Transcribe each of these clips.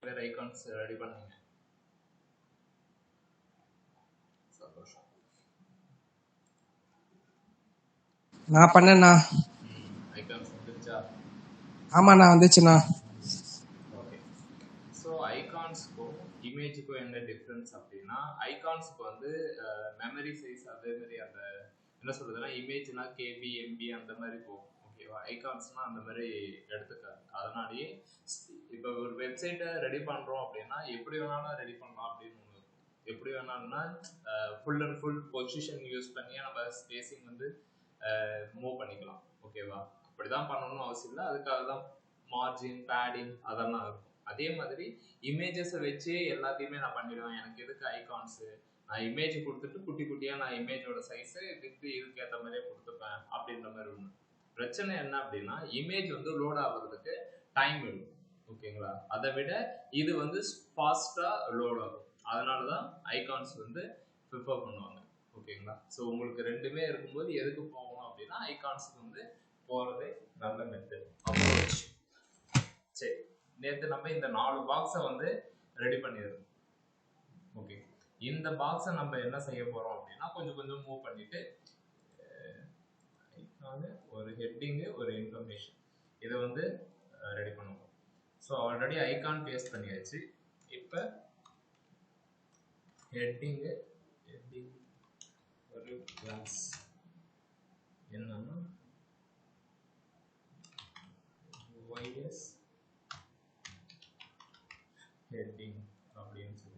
வேற icons ready பண்ணீங்க? சந்தோஷம். நான் பண்ணேண்ணா. ஐகான்ஸ் வந்துருச்சா? ஆமாண்ணா, வந்துச்சுண்ணா. ஓகே. ஸோ ஐகான்ஸ்க்கும் இமேஜுக்கும் என்ன டிஃப்ரென்ஸ் அப்படின்னா, ஐகான்ஸ்க்கு வந்து மெமரி சைஸ் அதே மாதிரி அந்த என்ன சொல்றதுன்னா, இமேஜ்னா கேபி எம்பி அந்த மாதிரி போகும். ஓகேவா? ஐகான்ஸ்னா அந்த மாதிரி எடுத்துக்காது. அதனாலேயே இப்போ ஒரு வெப்சைட்டை ரெடி பண்றோம் அப்படின்னா எப்படி வேணாலும் ரெடி பண்ணலாம் அப்படின்னு ஒன்று இருக்கும். எப்படி வேணாலும்னா full and full position use பண்ணி நம்ம ஸ்பேசிங் வந்து மூவ் பண்ணிக்கலாம். ஓகேவா? அப்படிதான் பண்ணணும்னு அவசியம் இல்லை. அதுக்காக தான் மார்ஜின் பேடிங் அதெல்லாம் இருக்கும். அதே மாதிரி இமேஜஸை வச்சு எல்லாத்தையுமே நான் பண்ணிடுவேன். எனக்கு எதுக்கு ஐகான்ஸு, நான் இமேஜ் கொடுத்துட்டு குட்டி குட்டியாக நான் இமேஜோட சைஸு வித்து இதுக்கு ஏற்ற மாதிரியே கொடுத்துப்பேன் அப்படின்ற மாதிரி ஒன்று. பிரச்சனை என்ன அப்படின்னா, இமேஜ் வந்து லோட் ஆகுறதுக்கு டைம் எடுக்கும். ஓகேங்களா? அதை விட இது வந்து ஃபாஸ்ட்டாக லோட் ஆகும். அதனால தான் ஐகான்ஸ் வந்து ப்ரிஃபர் பண்ணுவாங்க. ஓகேங்களா? ஸோ உங்களுக்கு ரெண்டுமே இருக்கும்போது எதுக்கு போகணும் அப்படின்னா ஐகான்ஸுக்கு வந்து போகிறதே நல்ல மெத்தட் அப்ரோச். சரி, நேற்று நம்ம இந்த 4 பாக்ஸை வந்து ரெடி பண்ணிடுறோம். ஓகே, இந்த பாக்ஸை நம்ம என்ன செய்ய போகிறோம் அப்படின்னா கொஞ்சம் கொஞ்சம் மூவ் பண்ணிட்டு ஒரு ஹெட்டிங்கு ஒரு இன்ஃபர்மேஷன் இதை வந்து ரெடி பண்ணுவோம். ஸோ ஆல்ரெடி ஐகான் பேஸ்ட் பண்ணியாச்சு. இப்போ ஹெட்டிங் ஒரு கிளாஸ் என்னன்னா YS ஹெட்டிங் அப்படின்னு சொல்லி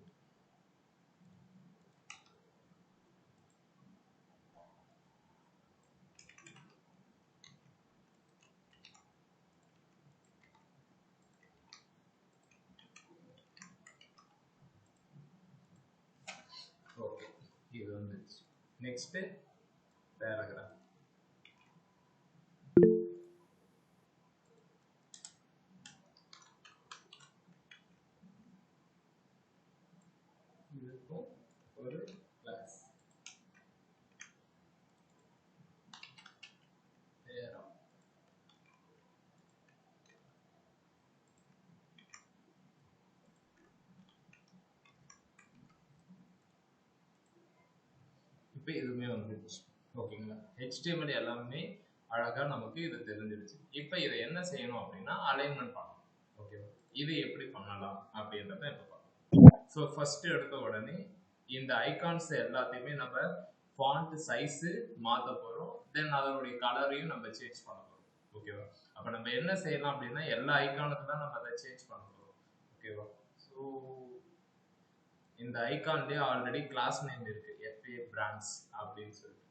ஓகே, இது வந்துச்சு. Next paragraph. இதுக்கும் ஒரு கிளாஸ் பேரா. இப்போ இதுவுமே வந்துடுச்சு. ஓகேங்களா? HTML எல்லாமே அழகாக நமக்கு இது தெரிஞ்சிடுச்சு. இப்போ இதை என்ன செய்யணும் அப்படின்னா அலைன்மெண்ட் பண்ணணும். ஓகேவா? இது எப்படி பண்ணலாம் அப்படின்றத இப்போ பார்க்கலாம். ஸோ ஃபர்ஸ்ட் எடுத்த உடனே இந்த ஐகான்ஸ் எல்லாத்தையுமே நம்ம ஃபாண்ட் சைஸு மாற்ற போகிறோம். தென் அதனுடைய கலரையும் நம்ம சேஞ்ச் பண்ண போகிறோம். ஓகேவா? அப்போ நம்ம என்ன செய்யலாம் அப்படின்னா எல்லா ஐகானுக்கு தான் நம்ம அதை சேஞ்ச் பண்ண போகிறோம். ஓகேவா? ஸோ இந்த ஐகான்லேயே ஆல்ரெடி கிளாஸ் நேம் இருக்கு, FA பிராண்ட்ஸ் அப்படின்னு சொல்லிட்டு.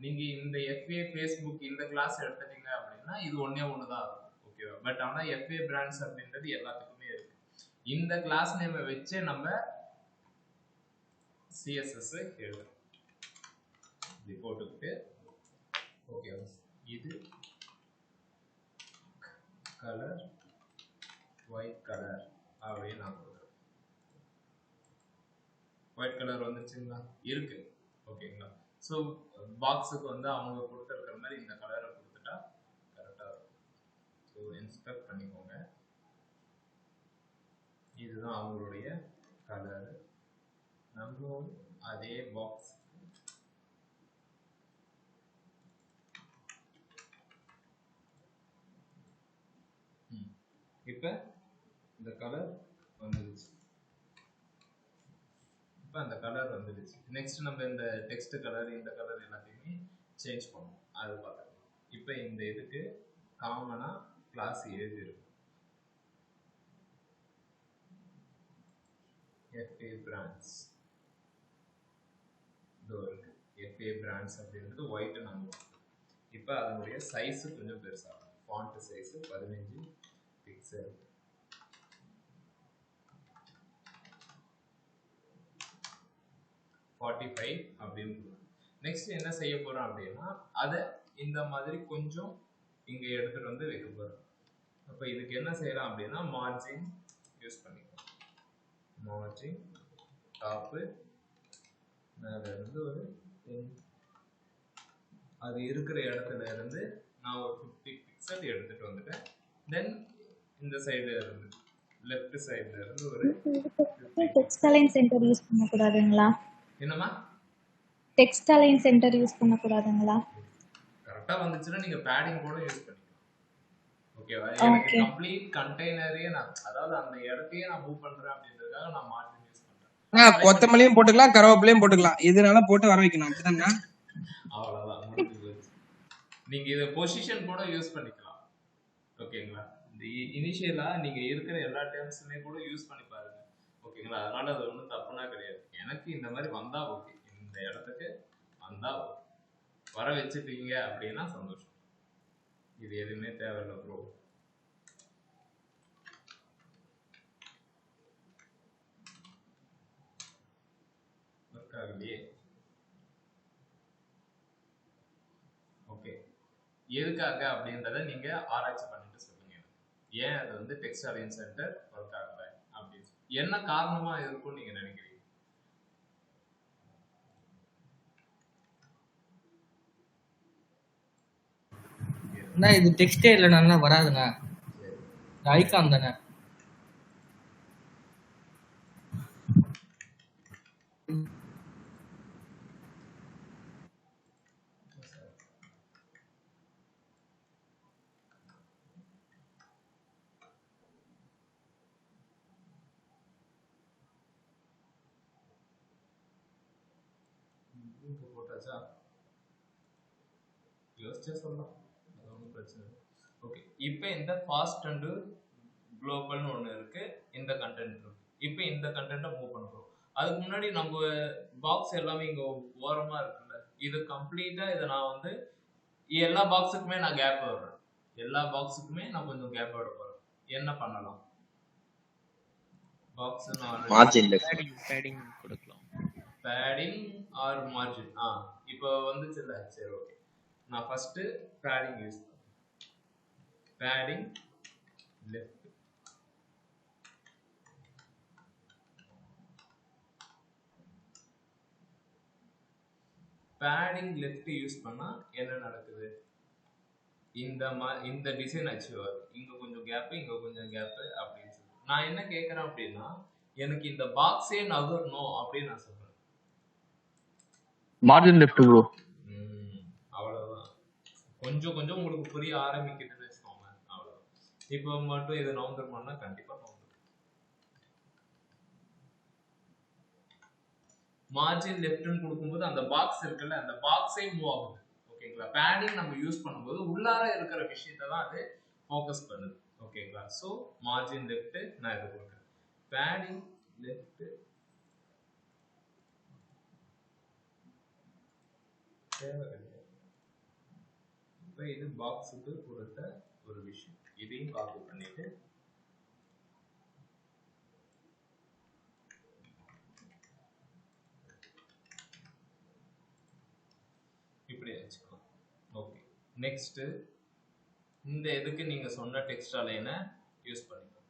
நீங்க இந்த FA ஃபேஸ்புக் இந்த கிளாஸ் எடுத்துட்டீங்க அப்படின்னா இது ஒன்னே ஒன்று தான் இருக்கும். ஓகேவா? பட் ஆனால் FA பிராண்ட்ஸ் அப்படின்றது எல்லாத்துக்குமே இருக்கு. இந்த கிளாஸ் நேமை வச்சு நம்ம CSS எழுதணும். இப்படி போட்டுக்கிட்டு ஓகேவா, இது கலர் ஒயிட் கலர் அப்படின்னு நான் கொடுக்குறேன். ஒயிட் கலர் வந்துச்சுங்களா? இருக்கு. ஓகேங்களா? ஸோ பாக்ஸுக்கு வந்து அவங்க கொடுத்துருக்கிற மாதிரி இந்த கலரை கொடுத்துட்டா கரெக்டாக இருக்கும். ஸோ இன்ஸ்பெக்ட் பண்ணிக்கோங்க. இதுதான் அவங்களுடைய கலர். நம்மளும் அதே பாக்ஸ் இப்போ இந்த கலர் வந்துடுச்சு. இப்போ அந்த கலர் வந்துடுச்சு. நெக்ஸ்ட் நம்ம இந்த டெக்ஸ்ட் கலர் இந்த கலர் எல்லாத்தையுமே சேஞ்ச் பண்ணுவோம். அது பார்த்துக்கலாம். இப்போ இந்த இதுக்கு காமனாக கிளாஸ் எழுதிருக்கும். FA பிராண்ட்ஸ் இருக்கு. FA பிராண்ட்ஸ் அப்படின்றது ஒயிட் நம்ம. இப்போ அதனுடைய சைஸு கொஞ்சம் பெருசாகும். Font size 15 pixel. அப்படின்னு. நெக்ஸ்ட் என்ன செய்ய போறோம் அப்படின்னா அதை இந்த மாதிரி கொஞ்சம் இங்க எடுத்துட்டு வந்து வைக்க போறோம். அப்ப இதுக்கு என்ன செய்யலாம் அப்படின்னா மார்ஜின் யூஸ் பண்ணிக்கலாம். மார்ஜின் டாப் மேல இருந்து ஒரு அது இருக்கிற இடத்துல இருந்து நான் ஒரு 50 பிக்சல் எடுத்துட்டு வந்துட்டேன். தென் இந்த சைடு இருந்து லெஃப்ட் சைடுல இருந்து ஒரு டெக்ஸ்ட் அலைன் சென்டர் யூஸ் பண்ணக்கூடாதுங்களா? என்னமா டெக்ஸ்ட் அலைன் சென்டர் யூஸ் பண்ணக்கூடாதுங்களா? கரெக்டா வந்துச்சுன்னா நீங்க பேடிங் கூட யூஸ் பண்ணிக்கலாம். ஓகேவா? எனக்கு ஓகே. கம்ப்ளீட் கண்டெய்னரே நான் அதாவது அந்த இடத்தையே நான் மூவ் பண்றேன் அப்படின்றதுக்காக நான் மார்ஜின் யூஸ் பண்றேன். கொத்தமல்லியும் போட்டுக்கலாம், கருவேப்பிலையும் போட்டுக்கலாம், எதுனால போட்டு வர வைக்கணும், அப்படிதானே? அவ்வளவுதான், முடிஞ்சு போச்சு. நீங்க இதை பொசிஷன் கூட யூஸ் பண்ணிக்கலாம். ஓகேங்களா? இந்த இனிஷியலா நீங்க இருக்கிற எல்லா டேர்ம்ஸுமே கூட யூஸ் பண்ணி பாருங்க. ஓகேங்களா? அதனால அது ஒன்றும் தப்புனா கிடையாது. எனக்கு இந்த மாதிரி வந்தா ஓகே, இந்த இடத்துக்கு வந்தா ஓகே, வர வச்சுட்டீங்க அப்படின்னா சந்தோஷம். இது எதுவுமே தேவையில்லை ப்ரோ. ஒர்க் ஆகலையே. ஓகே, எதுக்காக அப்படின்றத நீங்க ஆராய்ச்சி பண்ணிட்டு சொல்லுங்க. ஏன் அது வந்து டெக்ஸ்ட் அலைன் சென்டர் ஒர்க் ஆகல அப்படின்னு என்ன காரணமா இருக்கும்னு நீங்க நினைக்கிறீங்க? இது டெக்ஸ்டே இல்லைன்னா வராதுண்ணா, ஐகான் தானே. போட்டாச்சா? யோசிச்சே சொல்லலாம், அது ஒன்றும் பிரச்சனை இல்லை. ஓகே, இப்போ இந்த ஃபாஸ்ட் அண்டு குளோபல்னு ஒன்று இருக்கு, இந்த கண்டென்ட் இருக்கு. இப்போ இந்த கண்டென்ட்டை மூவ் பண்ணுறோம். அதுக்கு முன்னாடி நம்ம பாக்ஸ் எல்லாமே இங்கே ஓரமாக இருக்குல்ல, இது கம்ப்ளீட்டாக இதை நான் வந்து எல்லா பாக்ஸுக்குமே நான் கேப் விடுறேன். எல்லா பாக்ஸுக்குமே நான் கொஞ்சம் கேப் விட போகிறேன். என்ன பண்ணலாம்? பாக்ஸ் மார்ஜின் பேடிங் கொடுக்கலாம். Padding or margin. இப்போ வந்துச்சுல்ல, சரி ஓகே. நான் ஃபர்ஸ்ட் பேடிங் யூஸ் பண்ணுறேன். Padding left, padding left use பண்ணா என்ன நடக்குது? இந்த டிசைன் அச்சீவ் ஆகுது. இங்க கொஞ்சம் கேப், இங்க கொஞ்சம் கேப் அப்படின்னு சொல்லி நான் என்ன கேட்கறேன் அப்படின்னா, எனக்கு இந்த பாக்ஸே நகரணும் அப்படின்னு நான் சொல்றேன். Margin left bro. அவ்வளவுதான். கொஞ்சம் கொஞ்சம் உங்களுக்கு புரிய ஆரம்பிக்கிட்டுன்னு வச்சுக்கோங்க. அவ்வளவுதான். இப்போ மட்டும் இது நவுந்துருமான்னா கண்டிப்பா நவுந்துரும். மார்ஜின் லெஃப்ட்னு கொடுக்கும்போது அந்த பாக்ஸ் இருக்குல்ல, அந்த பாக்ஸே மூவ் ஆகுது. ஓகேங்களா? பேடிங் நம்ம யூஸ் பண்ணும்போது உள்ளார இருக்கிற விஷயத்தை தான் அது ஃபோக்கஸ் பண்ணுது. ஓகேங்களா? ஸோ மார்ஜின் லெஃப்ட் நான் இதை கொடுக்குறேன். பேடிங் லெஃப்ட் தேவை கிடையாது. இப்போ இது பாக்ஸுக்கு கொடுத்த ஒரு விஷயம், இதையும் காப்பி பண்ணிட்டு இப்படி வச்சுக்கலாம். ஓகே, நெக்ஸ்ட் இந்த இதுக்கு நீங்க சொன்ன டெக்ஸ்ட் அலைனை யூஸ் பண்ணிக்கலாம்.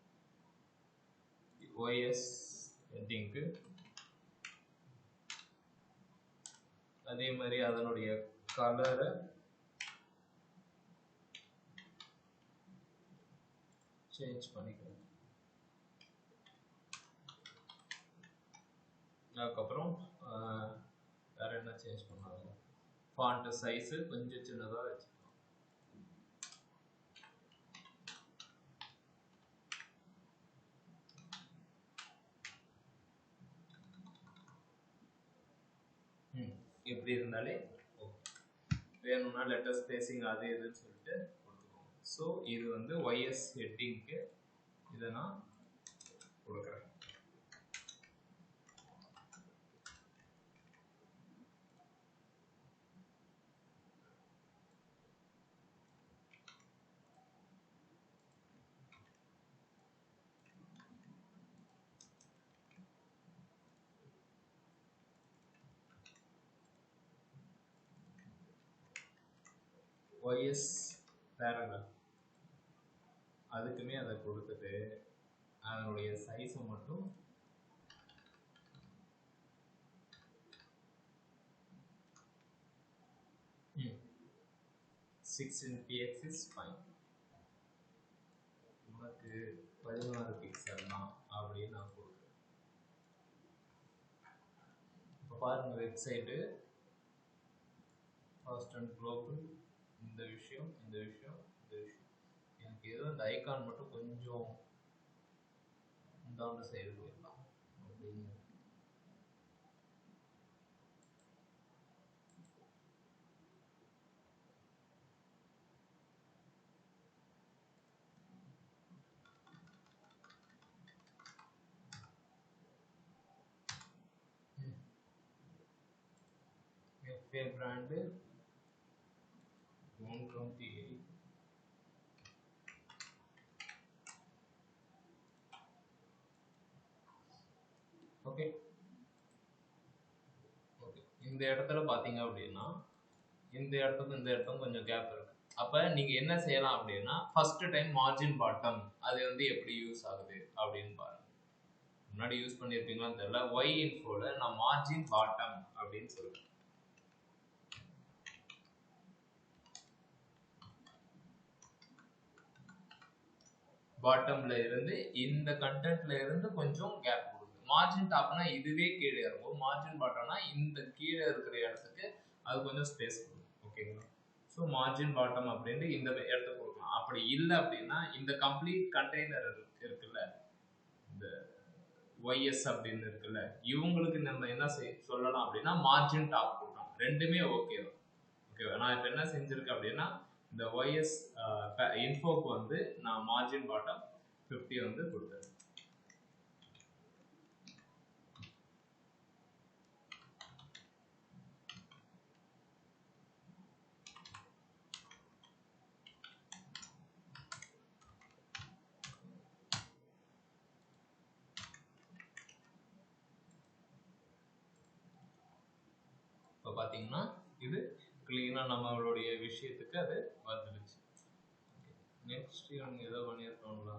OS ஹெட்டிங்க்கு அதே மாதிரி அதனுடைய கலரை சேஞ்ச் பண்ணிக்கலாம். அதுக்கப்புறம் வேற என்ன சேஞ்ச் பண்ணாங்க? ஃபாண்ட் சைஸ் கொஞ்சம் சின்னதா வச்சுக்கலாம். எப்படி இருந்தாலே வேணும்னா லெட்டர் ஸ்பேசிங் அது இதுன்னு சொல்லிட்டு கொடுத்துக்கோங்க. ஸோ இது வந்து OS ஹெட்டிங்க்கு இதை நான் கொடுக்குறேன். OS பேராகிராஃப் அதுக்குமே அதை கொடுத்துட்டு அதனுடைய சைஸை மட்டும் in px is fine. நமக்கு 16 பிக்சல் தான் அப்படின்னு நான் கொடுக்குறேன். இப்போ பாருங்க வெப்சைட்டு ஃபாஸ்ட் அண்ட் குளோபல், இந்த விஷயம் இந்த விஷயம் இந்த விஷயம். எனக்கு ஏதோ இந்த ஐகான் மட்டும் கொஞ்சம் இந்த சைடு போயிடலாம் அப்படின்னு. FA brand 128. ஓகே ஓகே, இந்த இடத்துல பாத்தீங்க அப்படின்னா இந்த இடத்துக்கும் இந்த இடத்துக்கும் கொஞ்சம் கேப் இருக்கு. அப்ப நீங்க என்ன செய்யலாம் அப்படின்னா ஃபர்ஸ்ட் டைம் மார்ஜின் பாட்டம் அது வந்து எப்படி யூஸ் ஆகுது அப்படின்னு பாருங்க. முன்னாடி யூஸ் பண்ணியிருப்பீங்களான்னு தெரியல. ஒய் இன்ஃபோல நான் மார்ஜின் பாட்டம் அப்படின்னு சொல்றேன். பாட்டம்ல இருந்து இந்த கண்டென்ட்ல இருந்து கொஞ்சம் கேப் கொடுக்குது. மார்ஜின் டாப்னா இதுவே கீழே இருக்கும், மார்ஜின் பாட்டம்னா இந்த கீழே இருக்கிற இடத்துக்கு அது கொஞ்சம் ஸ்பேஸ் கொடுக்கும். ஓகேங்களா? ஸோ மார்ஜின் பாட்டம் அப்படின்ட்டு இந்த இடத்துக்கு கொடுக்கலாம். அப்படி இல்லை அப்படின்னா இந்த கம்ப்ளீட் கண்டெய்னர் இருக்குல்ல, இந்த ஒய்எஸ் அப்படின்னு இருக்குல்ல, இவங்களுக்கு நம்ம என்ன சொல்லலாம் அப்படின்னா மார்ஜின் டாப் கொடுக்கலாம். ரெண்டுமே ஓகே தான். ஓகேவா? நான் இப்போ என்ன செஞ்சிருக்கேன் அப்படின்னா இந்த ஒய்எஸ் இன்ஃபோக்கு வந்து நான் மார்ஜின் பாட்டம் 50 வந்து கொடுத்தேன். இப்போ பார்த்தீங்கன்னா இது கிளீனாக நம்மளுடைய விஷயத்துக்கு அது வந்துடுச்சு. நெக்ஸ்ட் இவங்க ஏதோ பண்ணியிருக்காங்களா?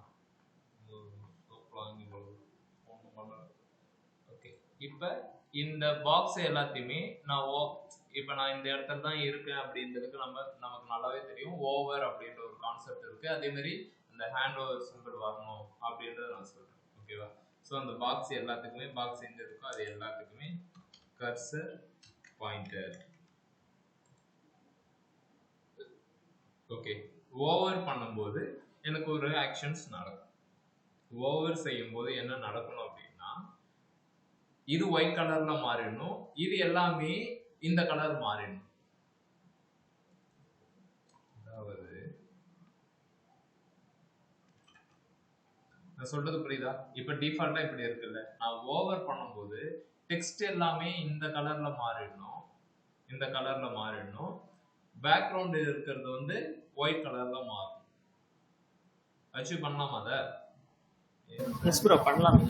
வாங்கி ஒன்றும் பண்ணல. ஓகே, இப்போ இந்த பாக்ஸ் எல்லாத்தையுமே நான் இப்போ நான் இந்த இடத்துல தான் இருக்கேன் அப்படின்றதுக்கு நமக்கு நல்லாவே தெரியும். ஓவர் அப்படின்ற ஒரு கான்செப்ட் இருக்கு. அதே மாதிரி இந்த ஹேண்ட் ஓவர் சிம்பிள் வரணும் அப்படின்றத நான் சொல்றேன். ஓகேவா? ஸோ அந்த பாக்ஸ் எல்லாத்துக்குமே பாக்ஸ் எங்க இருக்கோ அது எல்லாத்துக்குமே கர்சர் பாயிண்டர். ஓகே, ஓவர் பண்ணும்போது எனக்கு ஒரு ஆக்ஷன்ஸ் நடக்கும். ஓவர் செய்யும் போது என்ன நடக்கணும் அப்படின்னா இது ஒயிட் கலர்ல மாறிடணும், இது எல்லாமே இந்த கலர் மாறிடணும். அதாவது நான் சொல்றது புரியுதா? இப்ப டிஃபால்ட்டா இப்படி இருக்குல்ல, நான் ஓவர் பண்ணும்போது டெக்ஸ்ட் எல்லாமே இந்த கலர்ல மாறிடணும், இந்த கலர்ல மாறிடணும். பேக்ரவுண்ட் இருக்கிறது வந்து ஒயிட் கலர்ல மாறும். அச்சீவ் பண்ணலாமா? அதை எஸ் ப்ரோ பண்ணலாம்.